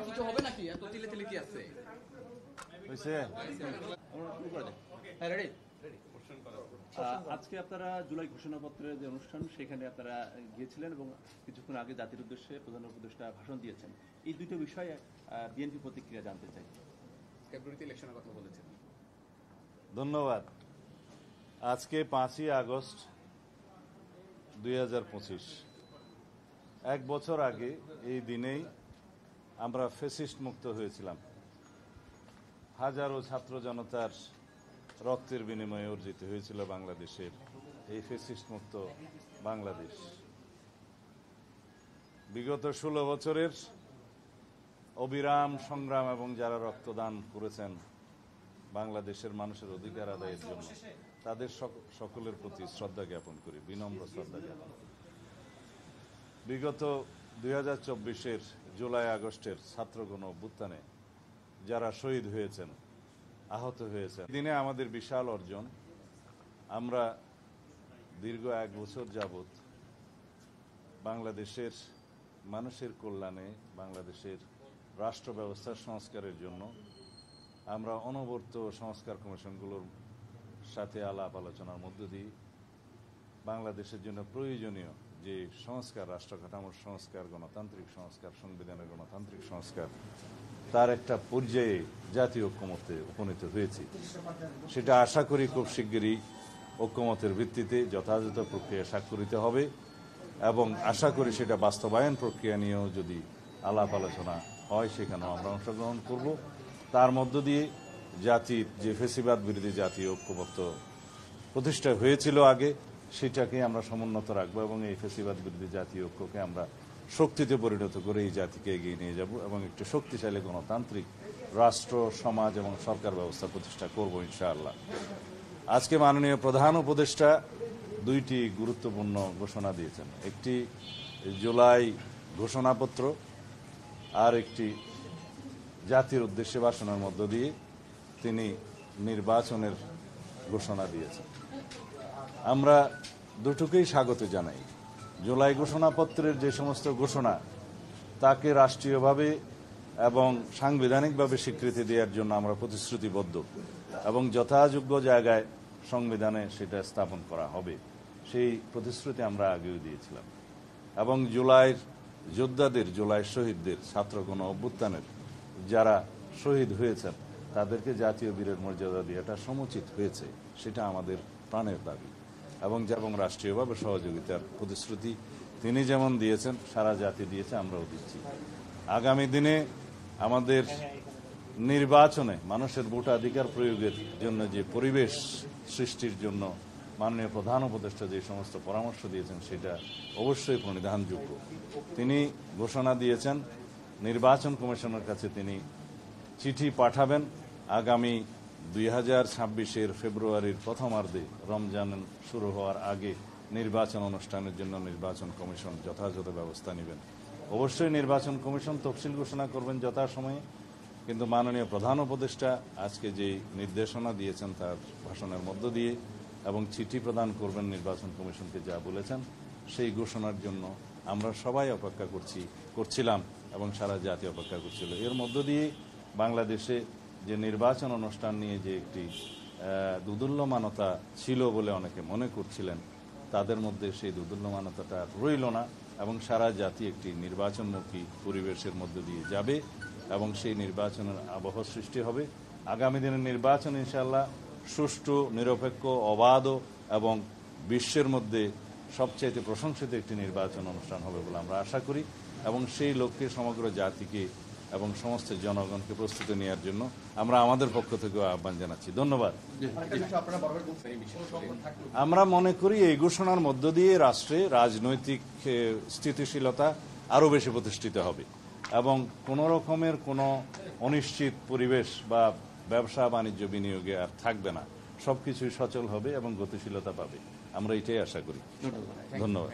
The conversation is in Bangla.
কিছু হবে নাকি? এত তিলে তিলে কি আছে? আজকে আপনারা জুলাই ঘোষণাপত্রের যে অনুষ্ঠান সেখানে আপনারা গিয়েছিলেন এবং কিছুক্ষণ আগে জাতির উদ্দেশ্যে প্রধান উপদেষ্টা ভাষণ দিয়েছেন। এই দুটো বিষয়ে বিএনপি প্রতিক্রিয়া জানতে চাই। ফেব্রুয়ারিতে ইলেকশনের কথা বলেছেন। ধন্যবাদ। আজকে 5ই আগস্ট 2025, এক বছর আগে এই দিনেই আমরা ফ্যাসিস্ট মুক্ত হয়েছিলাম। হাজারো ছাত্র জনতার রক্তের বিনিময়ে অর্জিত হয়েছিল বাংলাদেশের এই ফ্যাসিস্ট মুক্ত বাংলাদেশ। বিগত 16 বছরের অবিরাম সংগ্রাম এবং যারা রক্তদান করেছেন বাংলাদেশের মানুষের অধিকার আদায়ের জন্য, তাদের সকলের প্রতি শ্রদ্ধা জ্ঞাপন করি, বিনম্র শ্রদ্ধা জ্ঞাপন করি। বিগত 2024-এর জুলাই আগস্টের ছাত্রগণ অভ্যুত্থানে যারা শহীদ হয়েছেন, আহত হয়েছেন, দিনে আমাদের বিশাল অর্জন। আমরা দীর্ঘ 1 বছর যাবৎ বাংলাদেশের মানুষের কল্যাণে, বাংলাদেশের রাষ্ট্র ব্যবস্থার সংস্কারের জন্য আমরা অনবরত সংস্কার কমিশনগুলোর সাথে আলাপ আলোচনার মধ্য দিয়ে বাংলাদেশের জন্য প্রয়োজনীয় যে সংস্কার, রাষ্ট্র কাঠামোর সংস্কার, গণতান্ত্রিক সংস্কার, সংবিধানের গণতান্ত্রিক সংস্কার, তার একটা পর্যায়ে জাতীয় ঐক্যমত্যে উপনীত হয়েছি। সেটা আশা করি খুব শিগগিরই ঐক্যমতের ভিত্তিতে যথাযথ প্রক্রিয়া স্বাক্ষরিত হবে এবং আশা করি সেটা বাস্তবায়ন প্রক্রিয়া নিয়েও যদি আলাপ আলোচনা হয় সেখানেও আমরা অংশগ্রহণ করব। তার মধ্য দিয়ে জাতির যে ফ্যাসিবাদ বিরোধী জাতীয় ঐক্যমত্য প্রতিষ্ঠা হয়েছিল আগে, সেটাকে আমরা সমুন্নত রাখবো এবং এই ফ্যাসিবাদ বিরোধী জাতীয় ঐক্যকে আমরা শক্তিতে পরিণত করে এই জাতিকে এগিয়ে নিয়ে যাব এবং একটি শক্তিশালী গণতান্ত্রিক রাষ্ট্র, সমাজ এবং সরকার ব্যবস্থা প্রতিষ্ঠা করব ইনশাআল্লাহ। আজকে মাননীয় প্রধান উপদেষ্টা 2টি গুরুত্বপূর্ণ ঘোষণা দিয়েছেন। একটি জুলাই ঘোষণাপত্র, আর একটি জাতির উদ্দেশ্যে ভাষণের মধ্য দিয়ে তিনি নির্বাচনের ঘোষণা দিয়েছেন। আমরা দুটোকেই স্বাগত জানাই। জুলাই ঘোষণাপত্রের যে সমস্ত ঘোষণা, তাকে রাষ্ট্রীয়ভাবে এবং সাংবিধানিকভাবে স্বীকৃতি দেওয়ার জন্য আমরা প্রতিশ্রুতিবদ্ধ এবং যথাযোগ্য জায়গায় সংবিধানে সেটা স্থাপন করা হবে, সেই প্রতিশ্রুতি আমরা আগেও দিয়েছিলাম। এবং জুলাইয়ের যোদ্ধাদের, জুলাই শহীদদের, ছাত্রগণ অভ্যুত্থানের যারা শহীদ হয়েছেন তাদেরকে জাতীয় বীরের মর্যাদা দেওয়াটা সমুচিত হয়েছে, সেটা আমাদের প্রাণের দাবি এবং রাষ্ট্রীয়ভাবে সহযোগিতার প্রতিশ্রুতি তিনি যেমন দিয়েছেন, সারা জাতি দিয়েছে, আমরাও দিচ্ছি। আগামী দিনে আমাদের নির্বাচনে মানুষের ভোটাধিকার প্রয়োগের জন্য যে পরিবেশ সৃষ্টির জন্য মাননীয় প্রধান উপদেষ্টা যে সমস্ত পরামর্শ দিয়েছেন সেটা অবশ্যই প্রণিধানযোগ্য। তিনি ঘোষণা দিয়েছেন নির্বাচন কমিশনের কাছে তিনি চিঠি পাঠাবেন আগামী 2026-এর ফেব্রুয়ারির প্রথমার্ধে, রমজান শুরু হওয়ার আগে নির্বাচন অনুষ্ঠানের জন্য নির্বাচন কমিশন যথাযথ ব্যবস্থা নেবেন। অবশ্যই নির্বাচন কমিশন তফসিল ঘোষণা করবেন যথাসময়ে, কিন্তু মাননীয় প্রধান উপদেষ্টা আজকে যে নির্দেশনা দিয়েছেন তার ভাষণের মধ্য দিয়ে এবং চিঠি প্রদান করবেন নির্বাচন কমিশনকে যা বলেছেন, সেই ঘোষণার জন্য আমরা সবাই অপেক্ষা করছিলাম এবং সারা জাতি অপেক্ষা করছিল। এর মধ্য দিয়ে বাংলাদেশে যে নির্বাচন অনুষ্ঠান নিয়ে যে একটি দুদুল্যমানতা ছিল বলে অনেকে মনে করছিলেন, তাদের মধ্যে সেই দুদুল্যমানতাটা রইল না এবং সারা জাতি একটি নির্বাচনমুখী পরিবেশের মধ্য দিয়ে যাবে এবং সেই নির্বাচনের আবহ সৃষ্টি হবে। আগামী দিনের নির্বাচন ইনশাআল্লাহ সুষ্ঠু, নিরপেক্ষ, অবাধ এবং বিশ্বের মধ্যে সবচাইতে প্রশংসিত একটি নির্বাচন অনুষ্ঠান হবে বলে আমরা আশা করি এবং সেই লক্ষ্যে সমগ্র জাতিকে এবং সমস্ত জনগণকে প্রস্তুতি নেওয়ার জন্য আমরা আমাদের পক্ষ থেকে আহ্বান জানাচ্ছি। ধন্যবাদ। আমরা মনে করি এই ঘোষণার মধ্য দিয়ে রাষ্ট্রে রাজনৈতিক স্থিতিশীলতা আরও বেশি প্রতিষ্ঠিত হবে এবং কোনো রকমের কোনো অনিশ্চিত পরিবেশ বা ব্যবসা বাণিজ্য বিনিয়োগে আর থাকবে না, সবকিছুই সচল হবে এবং গতিশীলতা পাবে। আমরা এটাই আশা করি। ধন্যবাদ।